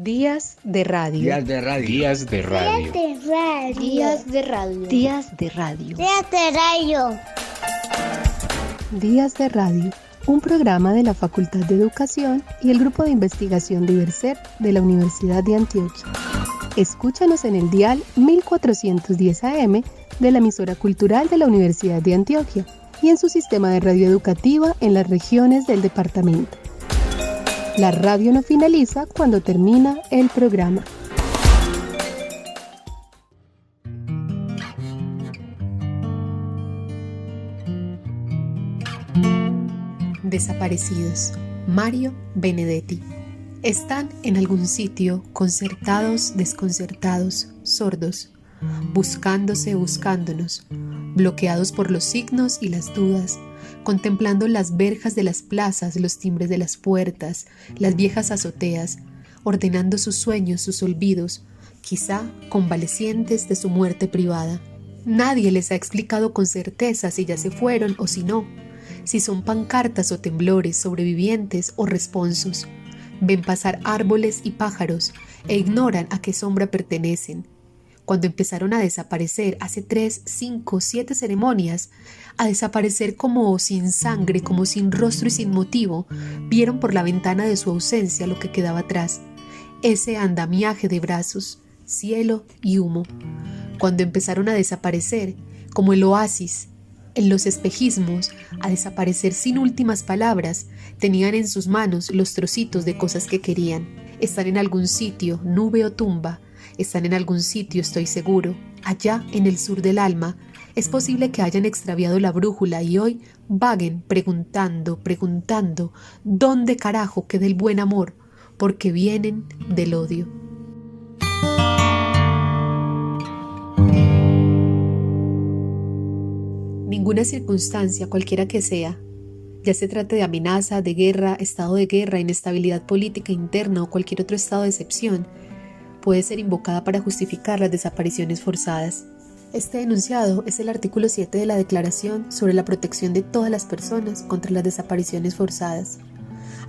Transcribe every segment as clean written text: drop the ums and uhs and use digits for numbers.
Días de radio. Días de radio. Días de radio. Días de radio. Días de radio. Días de radio. Días de radio. Un programa de la Facultad de Educación y el Grupo de Investigación Diverser de la Universidad de Antioquia. Escúchanos en el dial 1410 AM de la emisora cultural de la Universidad de Antioquia y en su sistema de radio educativa en las regiones del departamento. La radio no finaliza cuando termina el programa. Desaparecidos. Mario Benedetti. Están en algún sitio, concertados, desconcertados, sordos, buscándonos, bloqueados por los signos y las dudas, contemplando las verjas de las plazas, los timbres de las puertas, las viejas azoteas, ordenando sus sueños, sus olvidos, quizá convalecientes de su muerte privada. Nadie les ha explicado con certeza si ya se fueron o si no, si son pancartas o temblores, sobrevivientes o responsos. Ven pasar árboles y pájaros e ignoran a qué sombra pertenecen. Cuando empezaron a desaparecer hace 3, 5, 7 ceremonias, a desaparecer como sin sangre, como sin rostro y sin motivo, vieron por la ventana de su ausencia lo que quedaba atrás, ese andamiaje de brazos, cielo y humo. Cuando empezaron a desaparecer, como el oasis, en los espejismos, a desaparecer sin últimas palabras, tenían en sus manos los trocitos de cosas que querían. Están en algún sitio, nube o tumba. Están en algún sitio, estoy seguro, allá en el sur del alma. Es posible que hayan extraviado la brújula y hoy vaguen preguntando, ¿dónde carajo queda el buen amor? Porque vienen del odio. Ninguna circunstancia, cualquiera que sea, ya se trate de amenaza, de guerra, estado de guerra, inestabilidad política interna o cualquier otro estado de excepción, puede ser invocada para justificar las desapariciones forzadas. Este enunciado es el artículo 7 de la Declaración sobre la protección de todas las personas contra las desapariciones forzadas,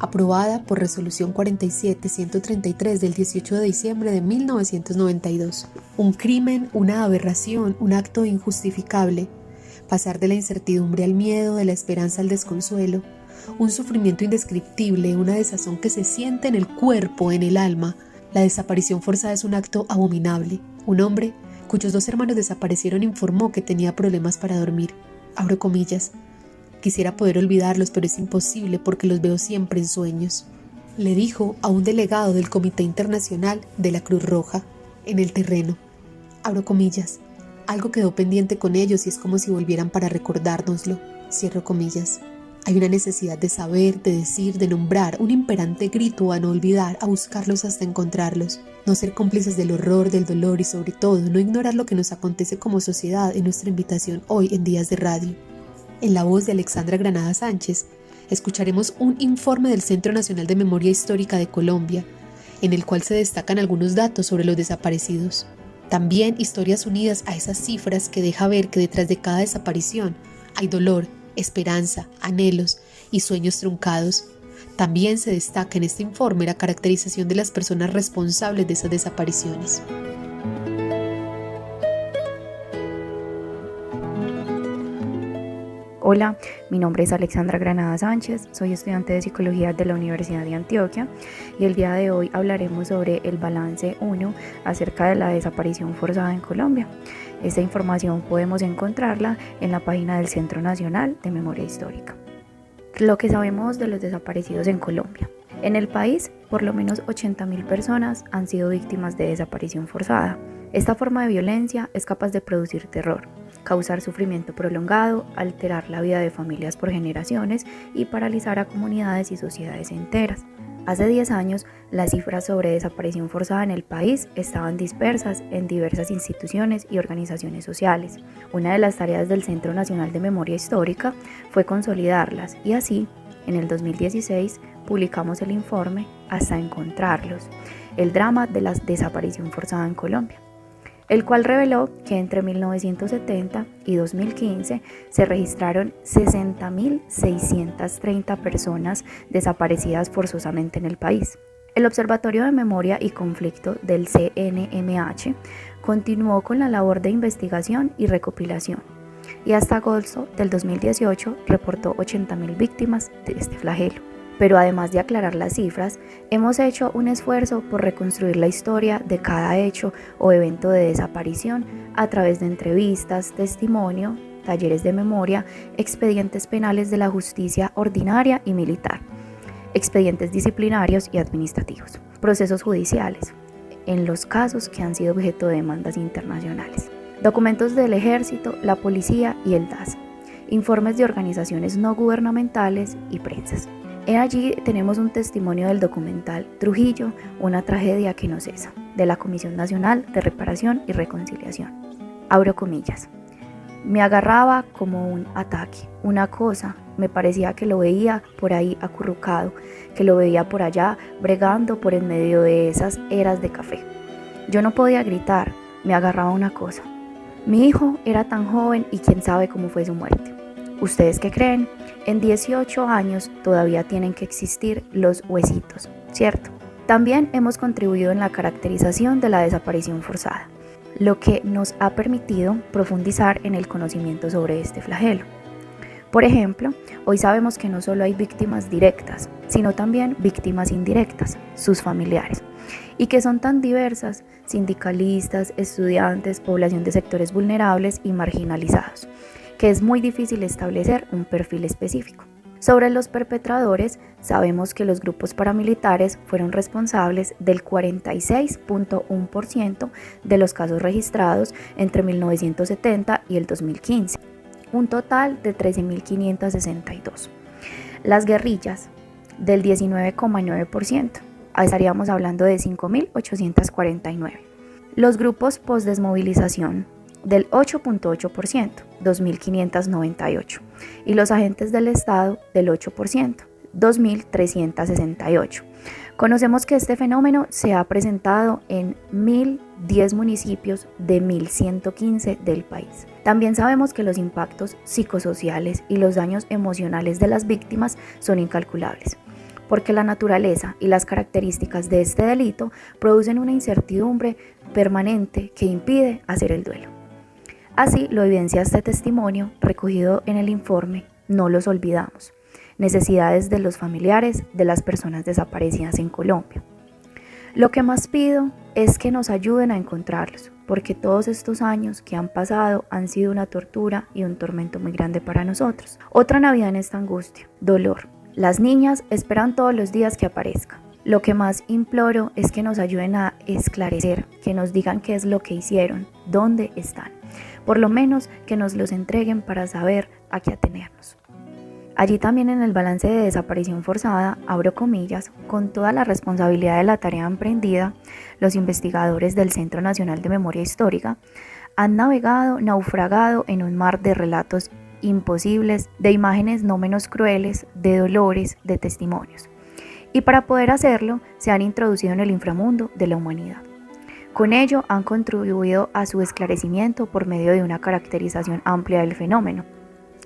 aprobada por Resolución 47-133 del 18 de diciembre de 1992. Un crimen, una aberración, un acto injustificable, pasar de la incertidumbre al miedo, de la esperanza al desconsuelo, un sufrimiento indescriptible, una desazón que se siente en el cuerpo, en el alma. La desaparición forzada es un acto abominable. Un hombre cuyos 2 hermanos desaparecieron informó que tenía problemas para dormir. Abro comillas. Quisiera poder olvidarlos, pero es imposible porque los veo siempre en sueños. Le dijo a un delegado del Comité Internacional de la Cruz Roja en el terreno. Abro comillas. Algo quedó pendiente con ellos y es como si volvieran para recordárnoslo. Cierro comillas. Hay una necesidad de saber, de decir, de nombrar, un imperante grito a no olvidar, a buscarlos hasta encontrarlos. No ser cómplices del horror, del dolor y sobre todo no ignorar lo que nos acontece como sociedad en nuestra invitación hoy en Días de Radio. En la voz de Alexandra Granada Sánchez, escucharemos un informe del Centro Nacional de Memoria Histórica de Colombia, en el cual se destacan algunos datos sobre los desaparecidos. También historias unidas a esas cifras que deja ver que detrás de cada desaparición hay dolor, esperanza, anhelos y sueños truncados. También se destaca en este informe la caracterización de las personas responsables de esas desapariciones. Hola, mi nombre es Alexandra Granada Sánchez, soy estudiante de Psicología de la Universidad de Antioquia y el día de hoy hablaremos sobre el balance 1 acerca de la desaparición forzada en Colombia. Esta información podemos encontrarla en la página del Centro Nacional de Memoria Histórica. Lo que sabemos de los desaparecidos en Colombia. En el país, por lo menos 80.000 personas han sido víctimas de desaparición forzada. Esta forma de violencia es capaz de producir terror, causar sufrimiento prolongado, alterar la vida de familias por generaciones y paralizar a comunidades y sociedades enteras. Hace 10 años, las cifras sobre desaparición forzada en el país estaban dispersas en diversas instituciones y organizaciones sociales. Una de las tareas del Centro Nacional de Memoria Histórica fue consolidarlas y así, en el 2016, publicamos el informe Hasta encontrarlos, el drama de la desaparición forzada en Colombia, el cual reveló que entre 1970 y 2015 se registraron 60.630 personas desaparecidas forzosamente en el país. El Observatorio de Memoria y Conflicto del CNMH continuó con la labor de investigación y recopilación y hasta agosto del 2018 reportó 80.000 víctimas de este flagelo. Pero además de aclarar las cifras, hemos hecho un esfuerzo por reconstruir la historia de cada hecho o evento de desaparición a través de entrevistas, testimonio, talleres de memoria, expedientes penales de la justicia ordinaria y militar, expedientes disciplinarios y administrativos, procesos judiciales, en los casos que han sido objeto de demandas internacionales, documentos del Ejército, la Policía y el DAS, informes de organizaciones no gubernamentales y prensas. Allí tenemos un testimonio del documental Trujillo, una tragedia que no cesa, de la Comisión Nacional de Reparación y Reconciliación. Abro comillas. Me agarraba como un ataque, una cosa, me parecía que lo veía por ahí acurrucado, que lo veía por allá bregando por en medio de esas eras de café. Yo no podía gritar, me agarraba una cosa. Mi hijo era tan joven y quién sabe cómo fue su muerte. ¿Ustedes qué creen? En 18 años todavía tienen que existir los huesitos, ¿cierto? También hemos contribuido en la caracterización de la desaparición forzada, lo que nos ha permitido profundizar en el conocimiento sobre este flagelo. Por ejemplo, hoy sabemos que no solo hay víctimas directas, sino también víctimas indirectas, sus familiares, y que son tan diversas, sindicalistas, estudiantes, población de sectores vulnerables y marginalizados, que es muy difícil establecer un perfil específico. Sobre los perpetradores, sabemos que los grupos paramilitares fueron responsables del 46.1% de los casos registrados entre 1970 y el 2015, un total de 13.562. Las guerrillas, del 19.9%, estaríamos hablando de 5.849. Los grupos postdesmovilización, del 8.8%, 2.598, y los agentes del Estado del 8%, 2.368. Conocemos que este fenómeno se ha presentado en 1.010 municipios de 1.115 del país. También sabemos que los impactos psicosociales y los daños emocionales de las víctimas son incalculables, porque la naturaleza y las características de este delito producen una incertidumbre permanente que impide hacer el duelo. Así lo evidencia este testimonio recogido en el informe No los olvidamos, necesidades de los familiares de las personas desaparecidas en Colombia. Lo que más pido es que nos ayuden a encontrarlos, porque todos estos años que han pasado han sido una tortura y un tormento muy grande para nosotros. Otra Navidad en esta angustia, dolor. Las niñas esperan todos los días que aparezca. Lo que más imploro es que nos ayuden a esclarecer, que nos digan qué es lo que hicieron, dónde están. Por lo menos que nos los entreguen para saber a qué atenernos. Allí también en el balance de desaparición forzada, abro comillas, con toda la responsabilidad de la tarea emprendida, los investigadores del Centro Nacional de Memoria Histórica han naufragado en un mar de relatos imposibles, de imágenes no menos crueles, de dolores, de testimonios. Y para poder hacerlo, se han introducido en el inframundo de la humanidad. Con ello han contribuido a su esclarecimiento por medio de una caracterización amplia del fenómeno,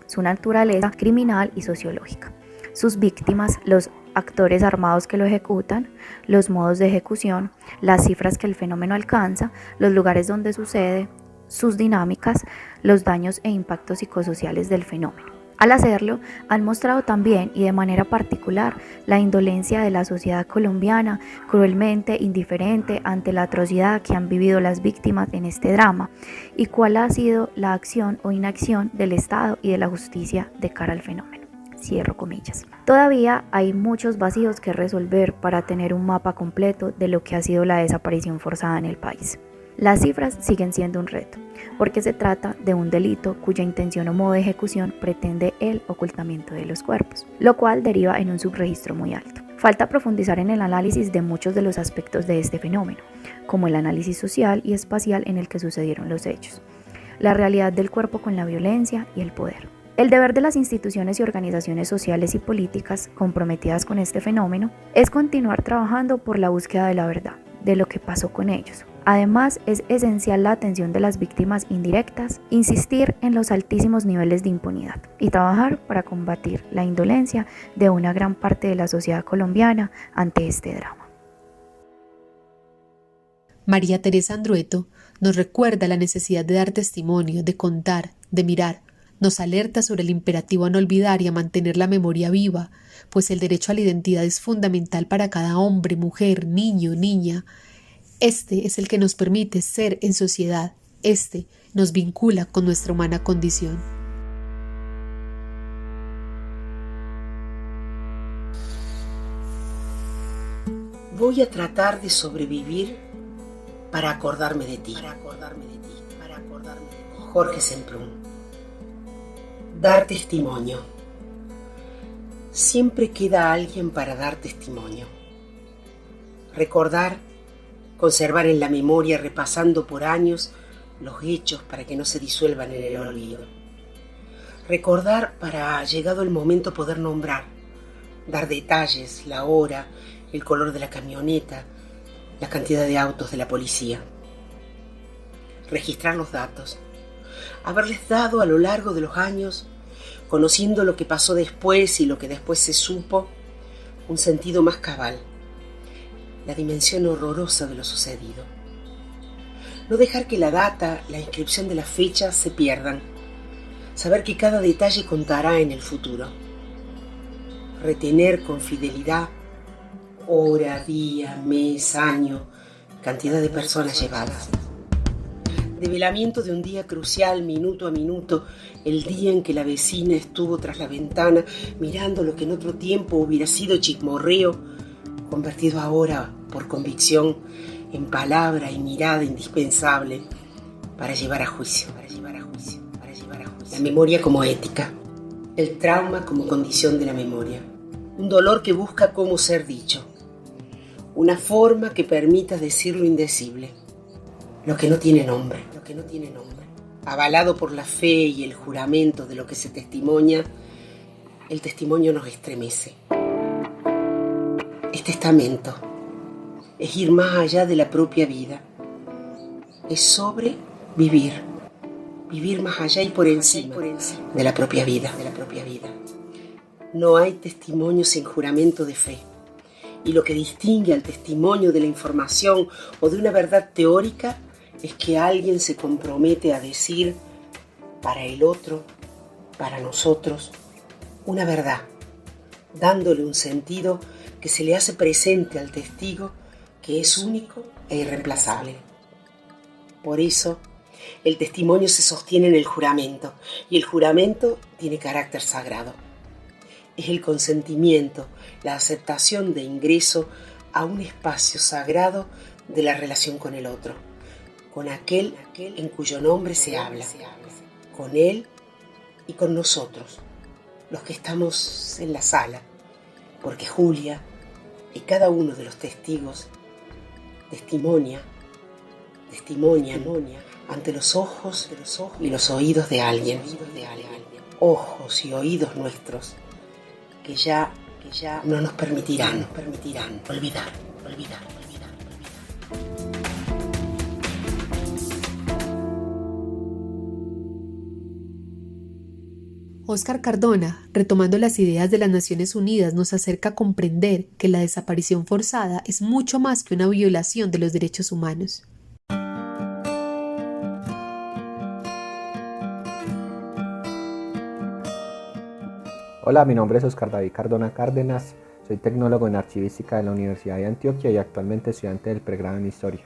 su naturaleza criminal y sociológica, sus víctimas, los actores armados que lo ejecutan, los modos de ejecución, las cifras que el fenómeno alcanza, los lugares donde sucede, sus dinámicas, los daños e impactos psicosociales del fenómeno. Al hacerlo, han mostrado también y de manera particular la indolencia de la sociedad colombiana, cruelmente indiferente ante la atrocidad que han vivido las víctimas en este drama, y cuál ha sido la acción o inacción del Estado y de la justicia de cara al fenómeno. Cierro comillas. Todavía hay muchos vacíos que resolver para tener un mapa completo de lo que ha sido la desaparición forzada en el país. Las cifras siguen siendo un reto, porque se trata de un delito cuya intención o modo de ejecución pretende el ocultamiento de los cuerpos, lo cual deriva en un subregistro muy alto. Falta profundizar en el análisis de muchos de los aspectos de este fenómeno, como el análisis social y espacial en el que sucedieron los hechos, la realidad del cuerpo con la violencia y el poder. El deber de las instituciones y organizaciones sociales y políticas comprometidas con este fenómeno es continuar trabajando por la búsqueda de la verdad, de lo que pasó con ellos. Además, es esencial la atención de las víctimas indirectas, insistir en los altísimos niveles de impunidad y trabajar para combatir la indolencia de una gran parte de la sociedad colombiana ante este drama. María Teresa Andrueto nos recuerda la necesidad de dar testimonio, de contar, de mirar. Nos alerta sobre el imperativo a no olvidar y a mantener la memoria viva, pues el derecho a la identidad es fundamental para cada hombre, mujer, niño, niña. Este es el que nos permite ser en sociedad. Este nos vincula con nuestra humana condición. Voy a tratar de sobrevivir para acordarme de ti. Jorge Semprún. Dar testimonio. Siempre queda alguien para dar testimonio. Recordar, conservar en la memoria, repasando por años los hechos para que no se disuelvan en el olvido. Recordar para, llegado el momento, poder nombrar, dar detalles, la hora, el color de la camioneta, la cantidad de autos de la policía. Registrar los datos. Haberles dado a lo largo de los años, conociendo lo que pasó después y lo que después se supo, un sentido más cabal. La dimensión horrorosa de lo sucedido. No dejar que la data, la inscripción de la fecha se pierdan. Saber que cada detalle contará en el futuro. Retener con fidelidad hora, día, mes, año, cantidad de personas llevadas. Develamiento de un día crucial, minuto a minuto, el día en que la vecina estuvo tras la ventana mirando lo que en otro tiempo hubiera sido chismorreo, convertido ahora, por convicción, en palabra y mirada indispensable para llevar a juicio. La memoria como ética, el trauma como condición de la memoria, un dolor que busca cómo ser dicho, una forma que permita decir lo indecible, lo que no tiene nombre. Avalado por la fe y el juramento de lo que se testimonia, el testimonio nos estremece. Es testamento, es ir más allá de la propia vida, es sobrevivir, vivir más allá y por encima de la propia vida. No hay testimonio sin juramento de fe. Y lo que distingue al testimonio de la información o de una verdad teórica es que alguien se compromete a decir para el otro, para nosotros, una verdad, dándole un sentido que se le hace presente al testigo, que es único e irreemplazable. Por eso, el testimonio se sostiene en el juramento, y el juramento tiene carácter sagrado. Es el consentimiento, la aceptación de ingreso a un espacio sagrado de la relación con el otro, con aquel en cuyo nombre se habla, con él y con nosotros, los que estamos en la sala, porque Julia y cada uno de los testigos testimonia ante los ojos y los oídos de alguien, ojos y oídos nuestros, que ya no nos permitirán olvidar. Óscar Cardona, retomando las ideas de las Naciones Unidas, nos acerca a comprender que la desaparición forzada es mucho más que una violación de los derechos humanos. Hola, mi nombre es Óscar David Cardona Cárdenas, soy tecnólogo en archivística de la Universidad de Antioquia y actualmente estudiante del pregrado en Historia.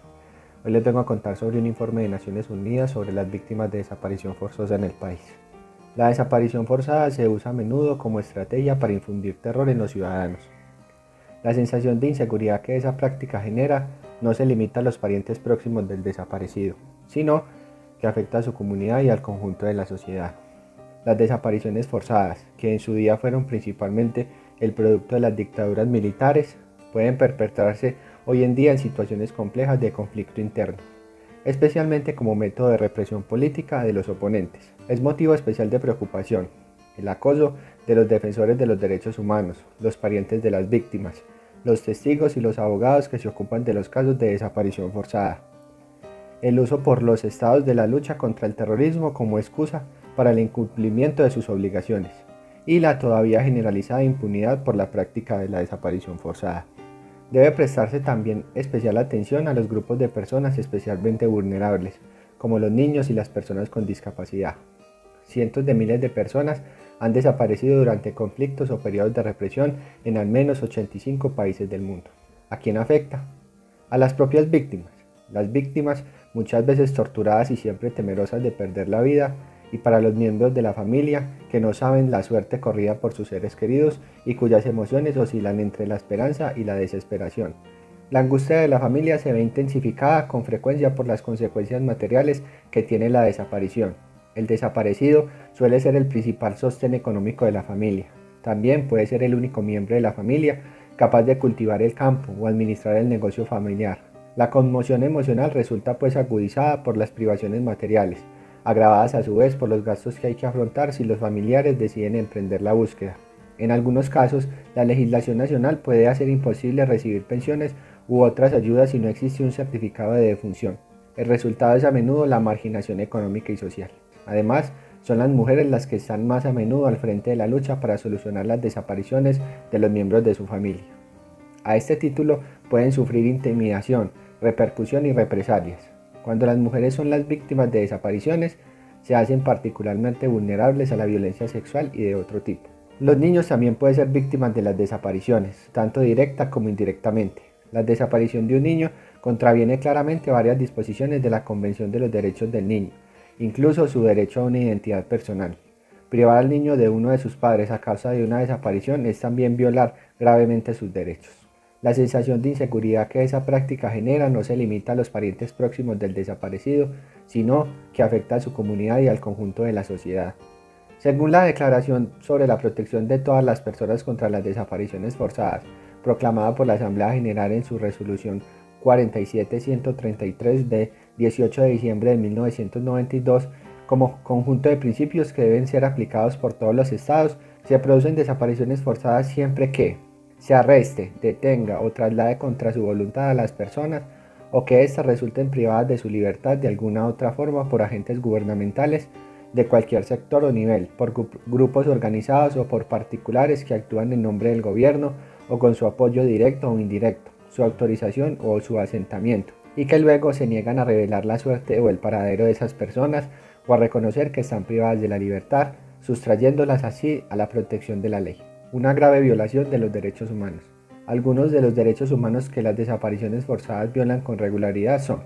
Hoy les vengo a contar sobre un informe de Naciones Unidas sobre las víctimas de desaparición forzosa en el país. La desaparición forzada se usa a menudo como estrategia para infundir terror en los ciudadanos. La sensación de inseguridad que esa práctica genera no se limita a los parientes próximos del desaparecido, sino que afecta a su comunidad y al conjunto de la sociedad. Las desapariciones forzadas, que en su día fueron principalmente el producto de las dictaduras militares, pueden perpetrarse hoy en día en situaciones complejas de conflicto interno, especialmente como método de represión política de los oponentes. Es motivo especial de preocupación el acoso de los defensores de los derechos humanos, los parientes de las víctimas, los testigos y los abogados que se ocupan de los casos de desaparición forzada. El uso por los estados de la lucha contra el terrorismo como excusa para el incumplimiento de sus obligaciones y la todavía generalizada impunidad por la práctica de la desaparición forzada. Debe prestarse también especial atención a los grupos de personas especialmente vulnerables, como los niños y las personas con discapacidad. Cientos de miles de personas han desaparecido durante conflictos o periodos de represión en al menos 85 países del mundo. ¿A quién afecta? A las propias víctimas. Las víctimas, muchas veces torturadas y siempre temerosas de perder la vida, y para los miembros de la familia que no saben la suerte corrida por sus seres queridos y cuyas emociones oscilan entre la esperanza y la desesperación. La angustia de la familia se ve intensificada con frecuencia por las consecuencias materiales que tiene la desaparición. El desaparecido suele ser el principal sostén económico de la familia. También puede ser el único miembro de la familia capaz de cultivar el campo o administrar el negocio familiar. La conmoción emocional resulta pues agudizada por las privaciones materiales, agravadas a su vez por los gastos que hay que afrontar si los familiares deciden emprender la búsqueda. En algunos casos, la legislación nacional puede hacer imposible recibir pensiones u otras ayudas si no existe un certificado de defunción. El resultado es a menudo la marginación económica y social. Además, son las mujeres las que están más a menudo al frente de la lucha para solucionar las desapariciones de los miembros de su familia. A este título pueden sufrir intimidación, repercusión y represalias. Cuando las mujeres son las víctimas de desapariciones, se hacen particularmente vulnerables a la violencia sexual y de otro tipo. Los niños también pueden ser víctimas de las desapariciones, tanto directa como indirectamente. La desaparición de un niño contraviene claramente varias disposiciones de la Convención de los Derechos del Niño, incluso su derecho a una identidad personal. Privar al niño de uno de sus padres a causa de una desaparición es también violar gravemente sus derechos. La sensación de inseguridad que esa práctica genera no se limita a los parientes próximos del desaparecido, sino que afecta a su comunidad y al conjunto de la sociedad. Según la Declaración sobre la Protección de todas las personas contra las desapariciones forzadas, proclamada por la Asamblea General en su resolución 47-133 de 18 de diciembre de 1992, como conjunto de principios que deben ser aplicados por todos los estados, se producen desapariciones forzadas siempre que se arreste, detenga o traslade contra su voluntad a las personas o que éstas resulten privadas de su libertad de alguna otra forma por agentes gubernamentales de cualquier sector o nivel, por grupos organizados o por particulares que actúan en nombre del gobierno o con su apoyo directo o indirecto, su autorización o su asentamiento, y que luego se niegan a revelar la suerte o el paradero de esas personas o a reconocer que están privadas de la libertad, sustrayéndolas así a la protección de la ley. Una grave violación de los derechos humanos. Algunos de los derechos humanos que las desapariciones forzadas violan con regularidad son: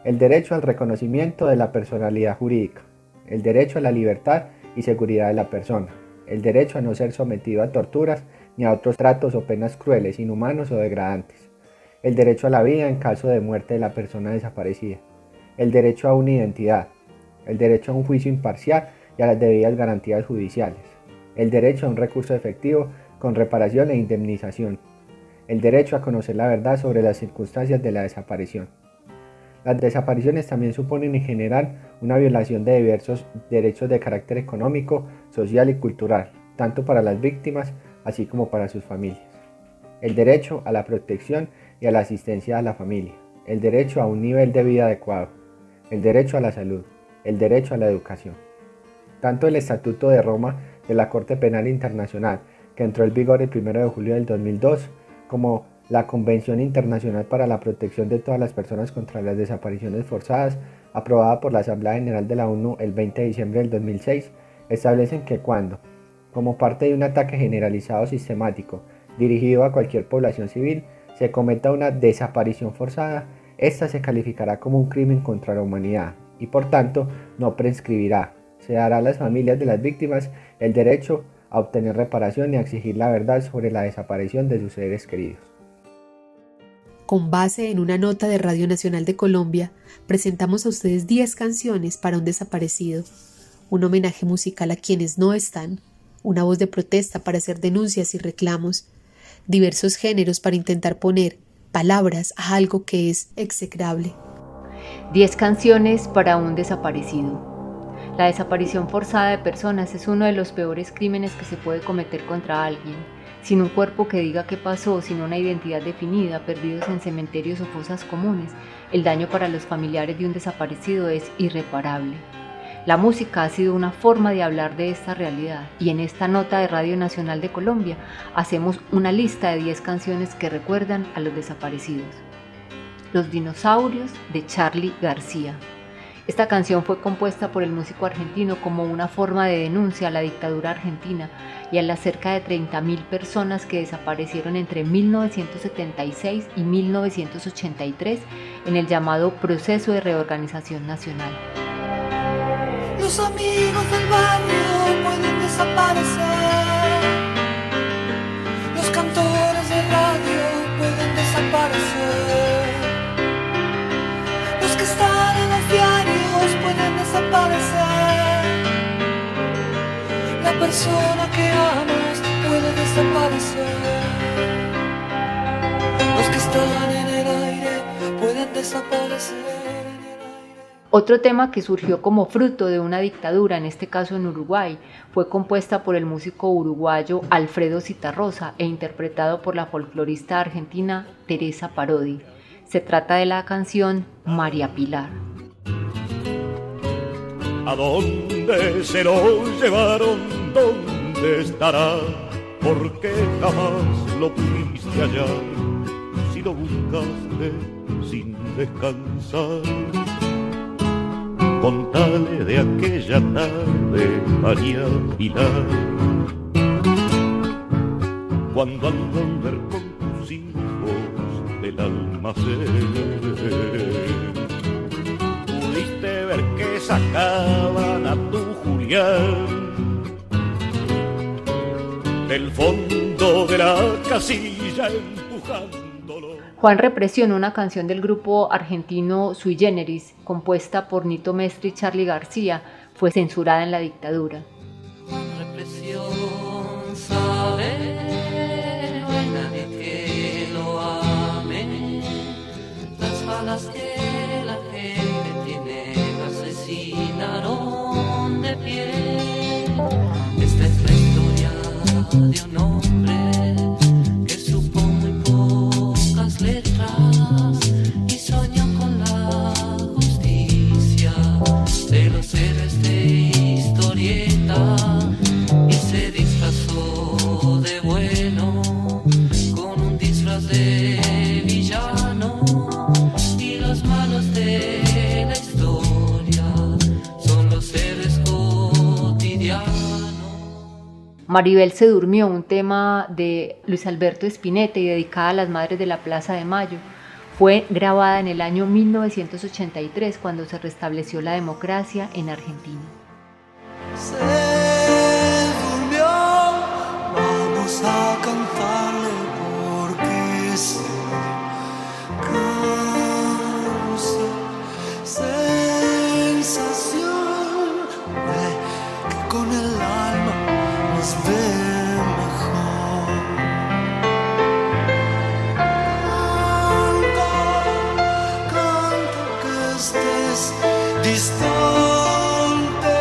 el derecho al reconocimiento de la personalidad jurídica, el derecho a la libertad y seguridad de la persona, el derecho a no ser sometido a torturas ni a otros tratos o penas crueles, inhumanos o degradantes, el derecho a la vida en caso de muerte de la persona desaparecida, el derecho a una identidad, el derecho a un juicio imparcial y a las debidas garantías judiciales, el derecho a un recurso efectivo con reparación e indemnización, el derecho a conocer la verdad sobre las circunstancias de la desaparición. Las desapariciones también suponen en general una violación de diversos derechos de carácter económico, social y cultural, tanto para las víctimas así como para sus familias. El derecho a la protección y a la asistencia a la familia, el derecho a un nivel de vida adecuado, el derecho a la salud, el derecho a la educación. Tanto el Estatuto de Roma de la Corte Penal Internacional, que entró en vigor el 1 de julio del 2002, como la Convención Internacional para la Protección de todas las personas contra las desapariciones forzadas, aprobada por la Asamblea General de la ONU el 20 de diciembre del 2006, establecen que cuando, como parte de un ataque generalizado sistemático dirigido a cualquier población civil, se cometa una desaparición forzada, esta se calificará como un crimen contra la humanidad y por tanto no prescribirá. Se dará a las familias de las víctimas el derecho a obtener reparación y a exigir la verdad sobre la desaparición de sus seres queridos. Con base en una nota de Radio Nacional de Colombia, presentamos a ustedes 10 canciones para un desaparecido, un homenaje musical a quienes no están, una voz de protesta para hacer denuncias y reclamos, diversos géneros para intentar poner palabras a algo que es execrable. 10 canciones para un desaparecido. La desaparición forzada de personas es uno de los peores crímenes que se puede cometer contra alguien. Sin un cuerpo que diga qué pasó, sin una identidad definida, perdidos en cementerios o fosas comunes, el daño para los familiares de un desaparecido es irreparable. La música ha sido una forma de hablar de esta realidad y en esta nota de Radio Nacional de Colombia hacemos una lista de 10 canciones que recuerdan a los desaparecidos. Los dinosaurios de Charly García. Esta canción fue compuesta por el músico argentino como una forma de denuncia a la dictadura argentina y a las cerca de 30.000 personas que desaparecieron entre 1976 y 1983 en el llamado Proceso de Reorganización Nacional. Los amigos del barrio pueden desaparecer, los cantores de radio pueden desaparecer, los que están en los diarios pueden desaparecer, la persona que amas puede desaparecer, los que están en el aire pueden desaparecer. Otro tema que surgió como fruto de una dictadura, en este caso en Uruguay, fue compuesta por el músico uruguayo Alfredo Zitarrosa e interpretado por la folclorista argentina Teresa Parodi. Se trata de la canción María Pilar. ¿A dónde se lo llevaron? ¿Dónde estará? ¿Por qué jamás lo pudiste hallar? Si lo buscaste sin descansar. Contale de aquella tarde, María Pilar, cuando al volver con tus hijos del almacén pudiste ver que sacaban a tu Julián del fondo de la casilla empujándolo. Juan Represión, una canción del grupo argentino Sui Generis, compuesta por Nito Mestre y Charly García, fue censurada en la dictadura. Juan Represión sabe, no hay nadie que lo ame, las balas que la gente tiene lo asesinaron de pie. Esta es la historia de un hombre que supo muy pocas letras y soñó con la justicia de los héroes de historieta y se disfrazó de bueno con un disfraz de villano y los malos de la historia son los héroes cotidianos. Maribel se durmió, un tema de Luis Alberto Spinetta y dedicada a las madres de la Plaza de Mayo. Fue grabada en el año 1983 cuando se restableció la democracia en Argentina. Se durmió, vamos a cantarle porque se causa sensación de que con el alma nos ve mejor. Canta que estés distante,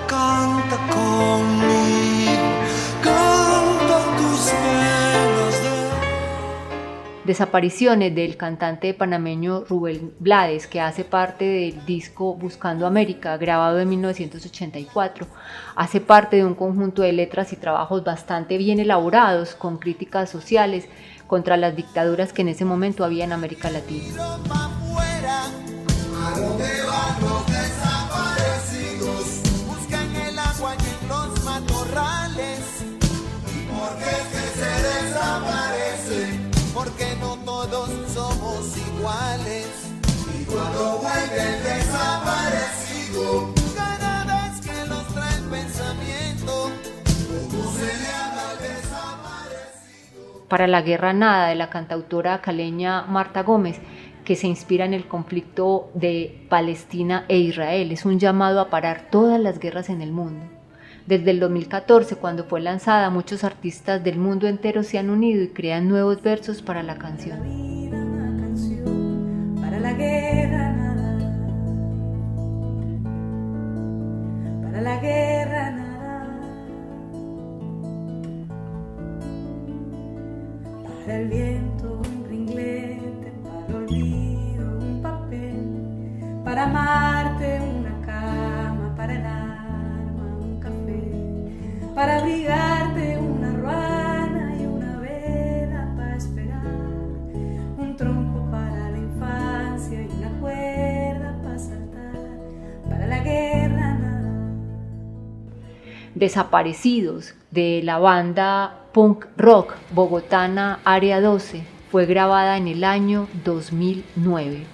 canta conmigo, canta tus penas de... Desapariciones del cantante panameño Rubén Blades, que hace parte del disco Buscando América, grabado en 1984. Hace parte de un conjunto de letras y trabajos bastante bien elaborados, con críticas sociales contra las dictaduras que en ese momento había en América Latina. ¿A dónde van los desaparecidos? Buscan el agua y en los matorrales. ¿Por qué es que se desaparecen? Porque no todos somos iguales. Y cuando vuelve el desaparecido, cada vez que los trae el pensamiento, ¿cómo se le habla al desaparecido? Para la guerra nada, de la cantautora caleña Marta Gómez, que se inspira en el conflicto de Palestina e Israel. Es un llamado a parar todas las guerras en el mundo. Desde el 2014, cuando fue lanzada, muchos artistas del mundo entero se han unido y crean nuevos versos para la canción. Para la guerra nada, para la guerra nada, para el viento un ringlete, para el olvido un papel, para amarte una cama. para abrigarte una ruana y una vela para esperar, un tronco para la infancia y una cuerda para saltar, para la guerra nada. Desaparecidos, de la banda punk rock bogotana Área 12, fue grabada en el año 2009.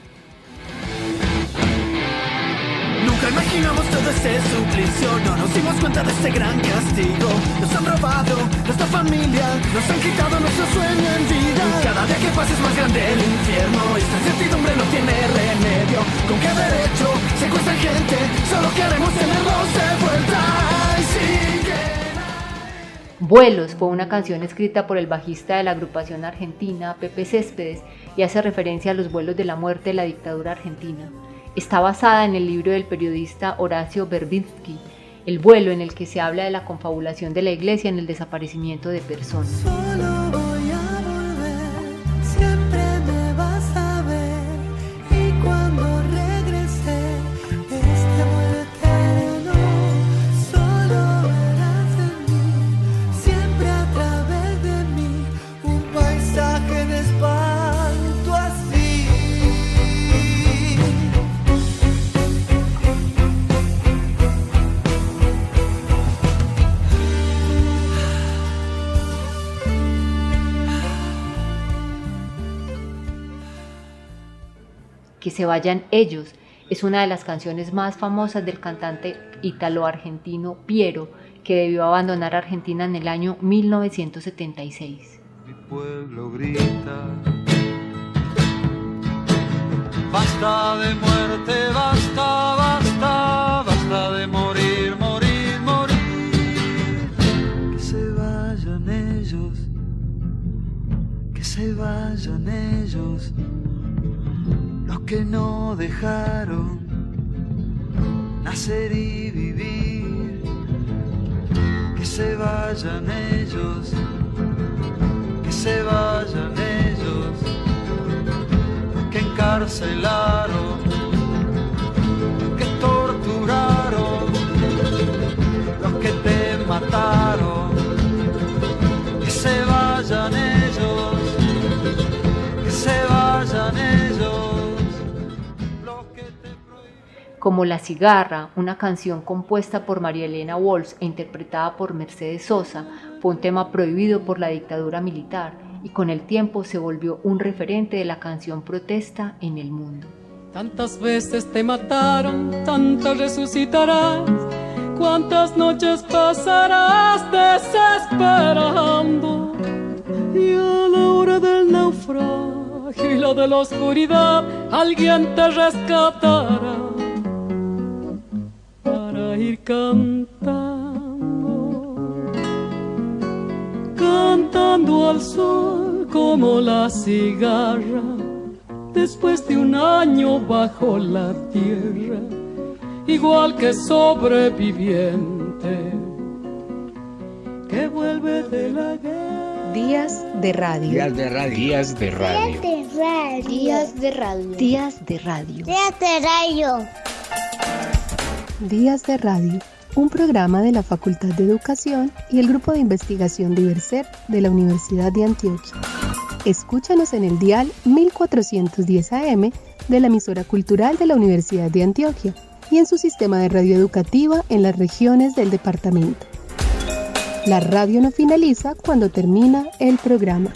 Nunca imaginamos todo ese suplicio, no nos dimos cuenta de ese gran castigo. Nos han robado nuestra familia, nos han quitado nuestro sueño en vida. Cada día que pasa es más grande el infierno, esta incertidumbre no tiene remedio. ¿Con qué derecho secuestran gente? Solo queremos tenerlos de vuelta. Vuelos fue una canción escrita por el bajista de la agrupación argentina Pepe Céspedes y hace referencia a los vuelos de la muerte de la dictadura argentina. Está basada en el libro del periodista Horacio Verbitsky, El vuelo, en el que se habla de la confabulación de la iglesia en el desaparecimiento de personas. Solo voy a volver, siempre me vas a ver, y cuando regrese, este vuelo eterno, solo verás en mí, siempre a través de mí, un paisaje de espanto así. Que se vayan ellos es una de las canciones más famosas del cantante ítalo-argentino Piero, que debió abandonar Argentina en el año 1976. Mi pueblo grita, basta de muerte, basta, basta, basta de morir, morir, morir. Que se vayan ellos, que se vayan ellos, los que no dejaron nacer y vivir. Que se vayan ellos, que se vayan ellos, los que encarcelaron, los que torturaron, los que te mataron. Que se vayan ellos, que se vayan ellos. Como La cigarra, una canción compuesta por María Elena Walsh e interpretada por Mercedes Sosa, fue un tema prohibido por la dictadura militar y con el tiempo se volvió un referente de la canción protesta en el mundo. Tantas veces te mataron, tantas resucitarás, cuántas noches pasarás desesperando, y a la hora del naufragio y la de la oscuridad alguien te rescatará. Ir cantando, cantando al sol como la cigarra, después de un año bajo la tierra, igual que sobreviviente que vuelve de la guerra. Días de radio. Días de radio. Días de radio. Días de radio. Días de radio. Días de radio. Días de Radio, un programa de la Facultad de Educación y el Grupo de Investigación Diverser de la Universidad de Antioquia. Escúchanos en el dial 1410 AM de la emisora cultural de la Universidad de Antioquia y en su sistema de radio educativa en las regiones del departamento. La radio no finaliza cuando termina el programa.